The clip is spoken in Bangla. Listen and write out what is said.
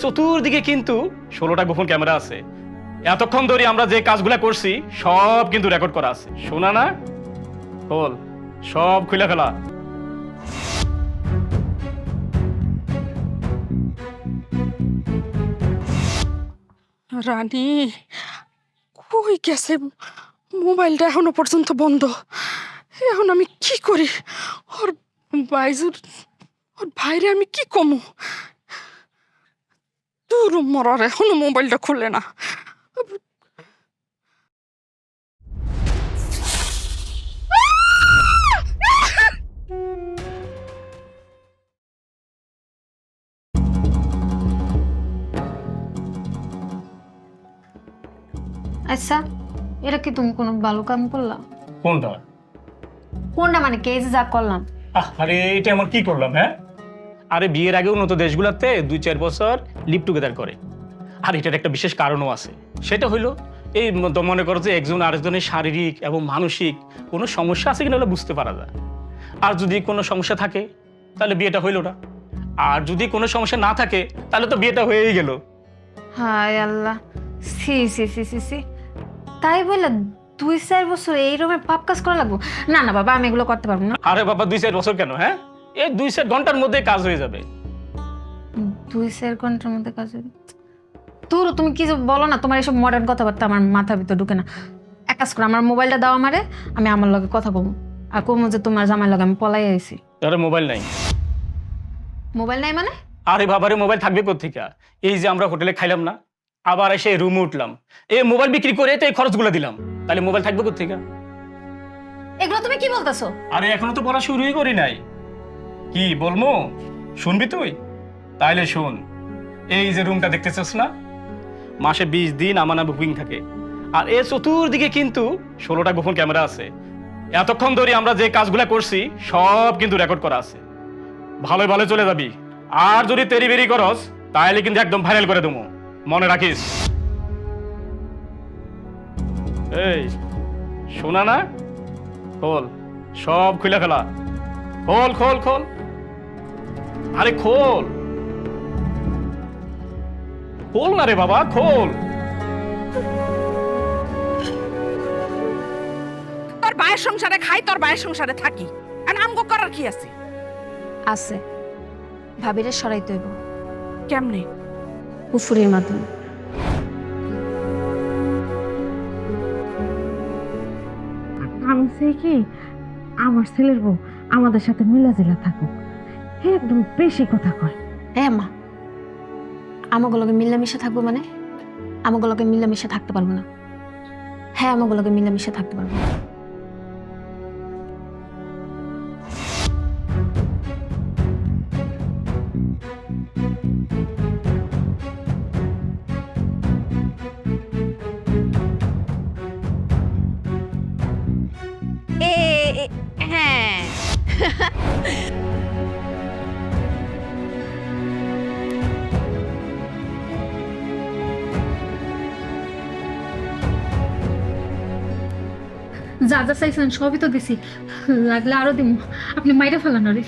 চতুর্দিকে কিন্তু 16টা গোপন ক্যামেরা আছে। এতক্ষণ ধরে আমরা যে কাজগুলা করছি সব কিন্তু রেকর্ড করা আছে। শোনা না? বল, সব খুলে ফেলা। রানী কই গেছে? মোবাইলটা এখনো পর্যন্ত বন্ধ। এখন আমি কি করি? ওর বাইজুর, ওর ভাইরে আমি কি কমু? তোর মরার এখনো মোবাইলটা খুলে না। আচ্ছা, এটা কি তুমি কোনো ভালো কাম করলা? কোনটা? কোনটা মানে কে যে যা করলাম? আরে এটা এমন কি করলাম? হ্যাঁ, আরে বিয়ের আগে উন্নত দেশগুলোতে 2-4 বছর লিভ টুগেদার করে। আর এটার একটা বিশেষ কারণও আছে। সেটা হইলো এই মনে করো যে একজন আরেকজনের শারীরিক এবং মানসিক কোনো সমস্যা আছে কিনা বুঝতে পারা যায়। আর যদি কোনো সমস্যা থাকে তাহলে বিয়েটা হইল না, আর যদি কোনো সমস্যা না থাকে তাহলে তো বিয়েটা হয়েই গেল। হায় আল্লাহ, সি সি সি সি সি, তাই বলে 2-4 বছর এই রকমের পাপ কাজ করা লাগবো? না না বাবা, আমি এগুলো করতে পারবো না। আরে বাবা, 2-4 বছর কেন? হ্যাঁ, এই 2-4 ঘন্টার মধ্যে কাজ হয়ে যাবে। 2-4 ঘন্টার মধ্যে কাজ হবে? তোর তুমি কি যে বলো না, তোমার এসব মডার্ন কথাবার্তা আমার মাথার ভিতর ঢুকে না। এক কাজ করো, আমার মোবাইলটা দাও আমারে, আমি আমার লগে কথা কমু। আর কমু যে তোমার জামাই লগে আমি পলাই আইছি। আরে মোবাইল নাই। মোবাইল নাই মানে? আরে বাবারে, মোবাইল থাকবে কোত্থেকে? এই যে আমরা হোটেলে খাইলাম না, আবার এসে রুমে উঠলাম, এই মোবাইল বিক্রি করে তো এই খরচগুলো দিলাম, তাহলে মোবাইল থাকবে কোত্থেকে? এগুলো তুমি কি বলতেছো? আরে এখনো তো পড়া শুরুই করি নাই। কি বলবো, শুনবি তুই? তাইলে শোন, এই যে রুমটা দেখতেছিস না, মাসে 20 দিন আমানা বুকিং থাকে। আর এর চতুর্দিকে কিন্তু 16টা গোপন ক্যামেরা আছে। এতক্ষণ ধরে আমরা যে কাজগুলা করছি সব কিন্তু রেকর্ড করা আছে। ভালো ভালো চলে যাবি, আর যদি তেরি বেরি করস তাহলে কিন্তু একদম ভাইরাল করে দেবো, মনে রাখিস। এই শোনা না? খোল, সব খুলে ফেলা। খোল খোল খোল, আরে খোল, খোল না রে বাবা, খোল। তোর ভাইয়ের সংসারে খাই, তোর ভাইয়ের সংসারে থাকি, আর আমগো করার কি আছে? আছে, ভাবিরে সরাইতে হইব। কেমনে? কুফুরির মাধ্যমে। আমি চাই কি আমার ছেলের বউ আমাদের সাথে মিলাজিলা থাকুক। হে একদম বেশি কথা কয়। হ্যাঁ মা, আমাগুলোকে মিলামিশা থাকবো মানে? আমাগুলোকে মিলামিশা থাকতে পারবো না। হ্যাঁ, আমাগুলোকে মিলামিশা থাকতে পারবো না। হ্যাঁ, যা যা চাইছেন সবই তো দিছি, লাগলে আরো দিম। আপনি মাইরে ফেলান রে।